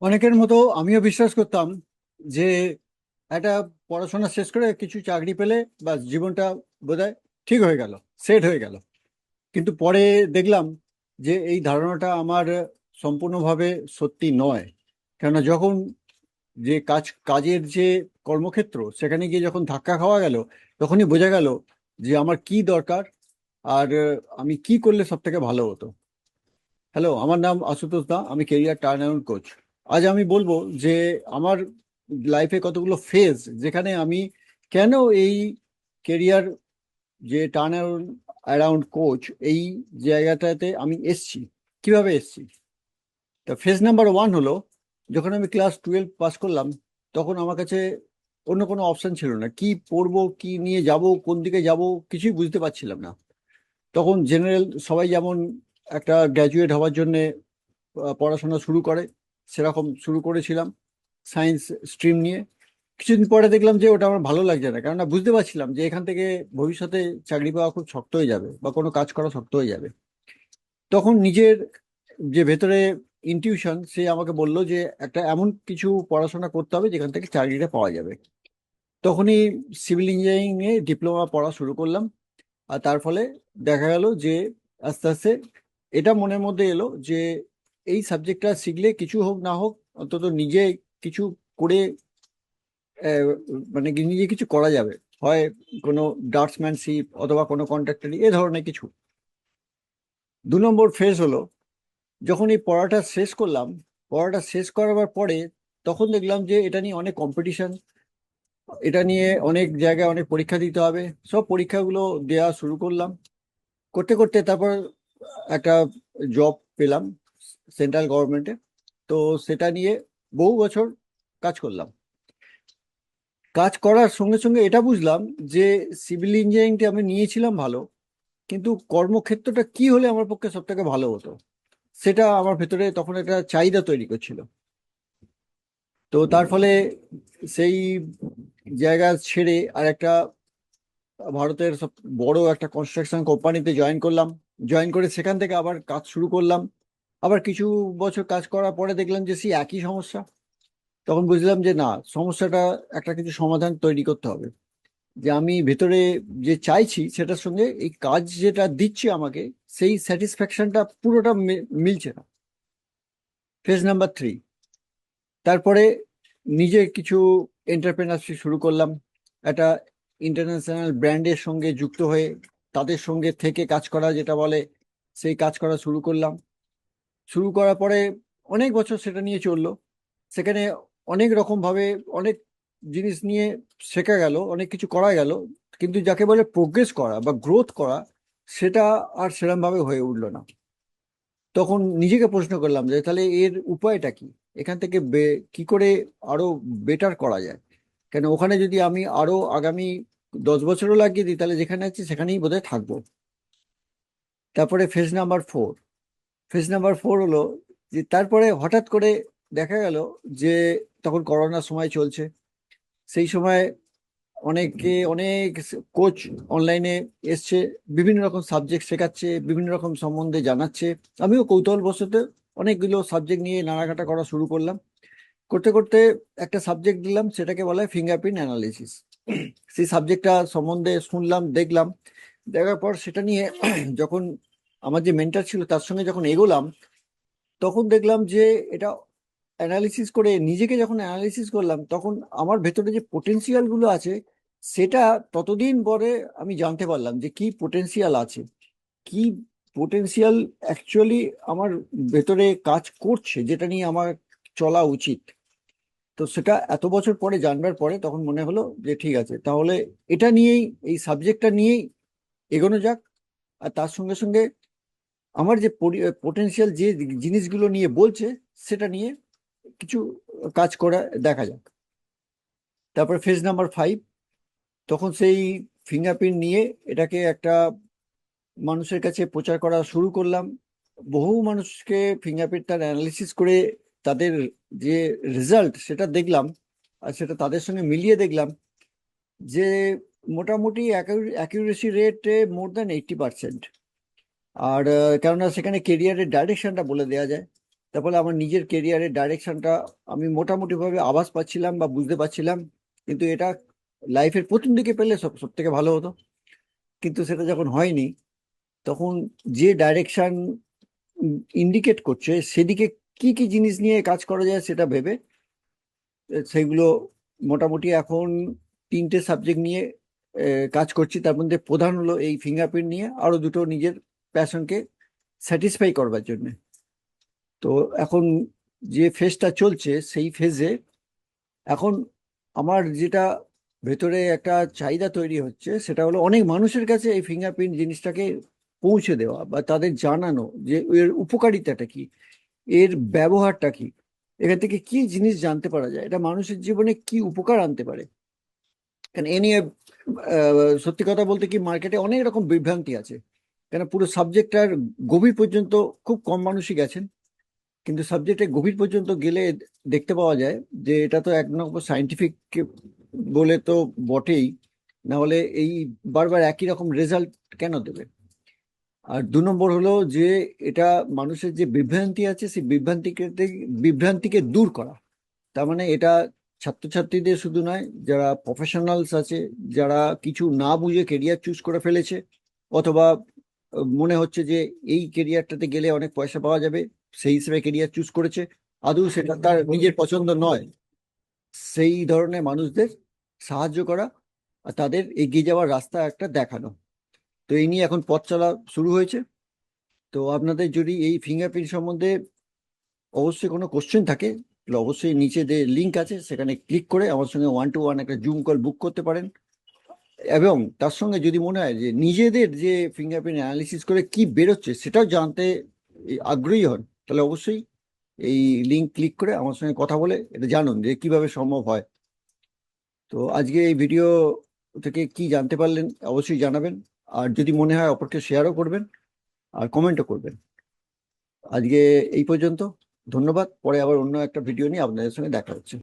অনেকের মতো আমিও বিশ্বাস করতাম যে একটা পড়াশোনা শেষ করে কিছু চাকরি পেলে বা জীবনটা বোধহয় ঠিক হয়ে গেল, সেট হয়ে গেল। কিন্তু পরে দেখলাম যে এই ধারণাটা আমার সম্পূর্ণভাবে সত্যি নয়। কেননা যখন কাজের যে কর্মক্ষেত্র সেখানে গিয়ে যখন ধাক্কা খাওয়া গেল, তখনই বোঝা গেল যে আমার কি দরকার আর আমি কি করলে সব থেকে ভালো হতো। হ্যালো, আমার নাম আশুতোষ দা, আমি কেরিয়ার টার্ন অ্যারাউন্ড কোচ। আজ আমি বলবো যে আমার লাইফে কতগুলো ফেজ যেখানে আমি কেন এই কেরিয়ার যে টার্ন অ্যারাউন্ড কোচ এই জায়গাটাতে আমি এসছি, কিভাবে এসছি। তা ফেজ নাম্বার ওয়ান হলো, যখন আমি ক্লাস 12 পাস করলাম, তখন আমার কাছে অন্য কোনো অপশন ছিল না। কি পড়বো, কি নিয়ে যাব, কোন দিকে যাব, কিছুই বুঝতে পারছিলাম না। তখন জেনারেল সবাই যেমন একটা গ্র্যাজুয়েট হওয়ার জন্য পড়াশোনা শুরু করে, সেরকম শুরু করেছিলাম সায়েন্স স্ট্রিম নিয়ে। কিছুদিন পরে দেখলাম যে ওটা আমার ভালো লাগছে না, কেননা বুঝতে পারছিলাম যে এখান থেকে ভবিষ্যতে চাকরি পাওয়া খুব শক্ত হয়ে যাবে বা কোনো কাজ করা শক্ত হয়ে যাবে। তখন নিজের যে ভেতরে ইনটিউশন সে আমাকে বলল যে একটা এমন কিছু পড়াশোনা করতে হবে যেখান থেকে চাকরিটা পাওয়া যাবে। তখনই সিভিল ইঞ্জিনিয়ারিং নিয়ে ডিপ্লোমা পড়া শুরু করলাম। আর তার ফলে দেখা গেল যে আস্তে আস্তে এটা মনের মধ্যে এলো যে এই সাবজেক্টটা শিখলে কিছু হোক না হোক, অন্তত নিজে কিছু করে আহ, মানে কি নিজে কিছু করা যাবে। হয় কোনো ড্রাফটসম্যানশিপ অথবা কোনো কন্ট্রাক্টারি এ ধরনের কিছু। 2 নম্বর ফেজ হলো, যখন এই পড়াটা শেষ করলাম। পড়াটা শেষ করার পরে তখন দেখলাম যে এটা নিয়ে অনেক কম্পিটিশন, এটা নিয়ে অনেক জায়গায় অনেক পরীক্ষা দিতে হবে। সব পরীক্ষাগুলো দেওয়া শুরু করলাম। করতে করতে তারপর একটা জব পেলাম সেন্ট্রাল গভর্নমেন্টে। তো সেটা নিয়ে বহু বছর কাজ করলাম। কাজ করার সঙ্গে সঙ্গে এটা বুঝলাম যে সিভিল ইঞ্জিনিয়ারিংটা আমি নিয়েছিলাম ভালো, কিন্তু কর্মক্ষেত্রটা কি হলে আমার পক্ষে সব থেকে ভালো হতো, সেটা আমার ভেতরে তখন একটা চাহিদা তৈরি করছিল। তো তার ফলে সেই জায়গা ছেড়ে আর একটা ভারতের সব বড় একটা কনস্ট্রাকশন কোম্পানিতে জয়েন করলাম। জয়েন করে সেখান থেকে আবার কাজ শুরু করলাম। আবার কিছু বছর কাজ করার পরে দেখলাম যে সেই একই সমস্যা। তখন বুঝলাম যে না, সমস্যাটা একটা কিছু সমাধান তৈরি করতে হবে। যে আমি ভেতরে যে চাইছি সেটার সঙ্গে এই কাজ যেটা দিচ্ছে আমাকে, সেই স্যাটিসফ্যাকশনটা পুরোটা মিলছে না। ফেজ নাম্বার 3, তারপরে নিজে কিছু এন্টারপ্রেনারশিপ শুরু করলাম। একটা ইন্টারন্যাশনাল ব্র্যান্ডের সঙ্গে যুক্ত হয়ে তাদের সঙ্গে থেকে কাজ করা যেটা বলে, সেই কাজ করা শুরু করলাম। শুরু করার পরে অনেক বছর সেটা নিয়ে চললো। সেখানে অনেক রকম ভাবে অনেক জিনিস নিয়ে শেখা গেল, অনেক কিছু করা গেল। কিন্তু যাকে বলে প্রোগ্রেস করা বা গ্রোথ করা, সেটা আর সেরকম ভাবে হয়ে উঠলো না। তখন নিজেকে প্রশ্ন করলাম যে তাহলে এর উপায়টা কি, এখান থেকে কি করে আরো বেটার করা যায়। কেন ওখানে যদি আমি আরো আগামী 10 বছরও লাগিয়ে দিই, তাহলে যেখানে আছি সেখানেই বোধহয় থাকবো। তারপরে ফেজ নাম্বার ফোর হলো যে তারপরে হঠাৎ করে দেখা গেল যে তখন করোনার সময় চলছে। সেই সময় অনেক কোচ অনলাইনে এসছে, বিভিন্ন রকম সাবজেক্ট শেখাচ্ছে, বিভিন্ন রকম সম্বন্ধে জানাচ্ছে। আমিও কৌতূহলবশত অনেকগুলো সাবজেক্ট নিয়ে নাড়াঘাটা করা শুরু করলাম। করতে করতে একটা সাবজেক্ট দিলাম, সেটাকে বলা হয় ফিঙ্গারপ্রিন্ট অ্যানালিসিস। সেই সাবজেক্টটা সম্বন্ধে শুনলাম, দেখলাম। দেখার পর সেটা নিয়ে যখন আমার যে মেন্টর ছিল তার সঙ্গে যখন এগোলাম, তখন দেখলাম যে এটা অ্যানালিসিস করে নিজেকে যখন অ্যানালিসিস করলাম, তখন আমার ভেতরে যে পোটেনশিয়াল গুলো আছে সেটা ততদিন পরে আমি জানতে পারলাম যে কি পোটেনশিয়াল আছে, কি পোটেনশিয়াল অ্যাকচুয়ালি আমার ভেতরে কাজ করছে, যেটা নিয়ে আমার চলা উচিত। তো সেটা এত বছর পরে জানবার পরে তখন মনে হলো যে ঠিক আছে, তাহলে এটা নিয়েই, এই সাবজেক্টটা নিয়েই এগোনো যাক। আর তার সঙ্গে সঙ্গে আমার যে পোটেনশিয়াল যে জিনিসগুলো নিয়ে বলছে সেটা নিয়ে কিছু কাজ করা দেখা যাক। তারপর ফেজ নাম্বার 5, তখন সেই ফিঙ্গারপ্রিন্ট নিয়ে এটাকে একটা মানুষের কাছে প্রচার করা শুরু করলাম। বহু মানুষকে ফিঙ্গারপ্রিন্টটার অ্যানালিসিস করে তাদের যে রেজাল্ট সেটা দেখলাম। আর সেটা তাদের সঙ্গে মিলিয়ে দেখলাম যে মোটামুটি অ্যাকিউরেসি রেটে মোর দ্যান 80%। আর কেননা সেখানে কেরিয়ারের ডাইরেকশনটা বলে দেওয়া যায়। তার ফলে আমার নিজের কেরিয়ারের ডাইরেকশনটা আমি মোটামুটিভাবে আভাস পাচ্ছিলাম বা বুঝতে পারছিলাম। কিন্তু এটা লাইফের প্রথম দিকে পেলে সব সব থেকে ভালো হতো। কিন্তু সেটা যখন হয়নি, তখন যে ডাইরেকশন ইন্ডিকেট করছে সেদিকে কি কি জিনিস নিয়ে কাজ করা যায় সেটা ভেবে সেগুলো মোটামুটি এখন 3টে সাবজেক্ট নিয়ে কাজ করছি। তার মধ্যে প্রধান হলো এই ফিঙ্গারপ্রিন্ট নিয়ে, আরো দুটো নিজের প্যাশনকে স্যাটিসফাই করবার জন্য। তো এখন যে ফেজটা চলছে সেই ফেজে এখন আমার যেটা ভেতরে একটা চাহিদা তৈরি হচ্ছে সেটা হলো অনেক মানুষের কাছে এই ফিঙ্গারপ্রিন্ট জিনিসটাকে পৌঁছে দেওয়া বা তাদের জানানো যে এর উপকারিতাটা কি, এর ব্যবহারটা কি, এখান থেকে কি জিনিস জানতে পারা যায়, এটা মানুষের জীবনে কি উপকার আনতে পারে। কারণ এ নিয়ে সত্যি কথা বলতে কি মার্কেটে অনেক রকম বিভ্রান্তি আছে। কেন পুরো সাবজেক্টটার গভীর পর্যন্ত খুব কম মানুষই গেছেন। কিন্তু সাবজেক্টের গভীর পর্যন্ত গেলে দেখতে পাওয়া যায় যে এটা তো এক নম্বর সাইন্টিফিক বলে তো বটেই, না হলে এই বারবার একই রকম রেজাল্ট কেন দেবে। আর 2 নম্বর হলো যে এটা মানুষের যে বিভ্রান্তি আছে সেই বিভ্রান্তিকে দূর করা। তার মানে এটা ছাত্রছাত্রীদের শুধু নয়, যারা প্রফেশনালস আছে, যারা কিছু না বুঝে কেরিয়ার চুজ করে ফেলেছে, অথবা মনে হচ্ছে যে এই কেরিয়ারটাতে গেলে অনেক পয়সা পাওয়া যাবে, সেই হিসেবে কেরিয়ার চুজ করেছে, আদৌ সেটা তার নিজের পছন্দ নয়, সেই ধরনের মানুষদের সাহায্য করা আর তাদের এগিয়ে যাওয়ার রাস্তা একটা দেখানো। তো এই নিয়ে এখন পথ চলা শুরু হয়েছে। তো আপনাদের যদি এই ফিঙ্গারপ্রিন্ট সম্বন্ধে অবশ্যই কোনো কোশ্চেন থাকে তাহলে অবশ্যই নিচে যে লিঙ্ক আছে সেখানে ক্লিক করে আমার সঙ্গে 1-to-1 একটা জুম কল বুক করতে পারেন। এবং তার সঙ্গে যদি মনে হয় যে নিজেদের যে ফিঙ্গারপ্রিন্ট অ্যানালিসিস করে কি বেরোচ্ছে সেটাও জানতে আগ্রহী হন, তাহলে অবশ্যই এই লিঙ্ক ক্লিক করে আমার সঙ্গে কথা বলে এটা জানুন যে কিভাবে সম্ভব হয়। তো আজকে এই ভিডিও থেকে কি জানতে পারলেন অবশ্যই জানাবেন। আর যদি মনে হয় অপরকে শেয়ারও করবেন আর কমেন্টও করবেন। আজকে এই পর্যন্ত। ধন্যবাদ। পরে আবার অন্য একটা ভিডিও নিয়ে আপনাদের সঙ্গে দেখা হচ্ছে।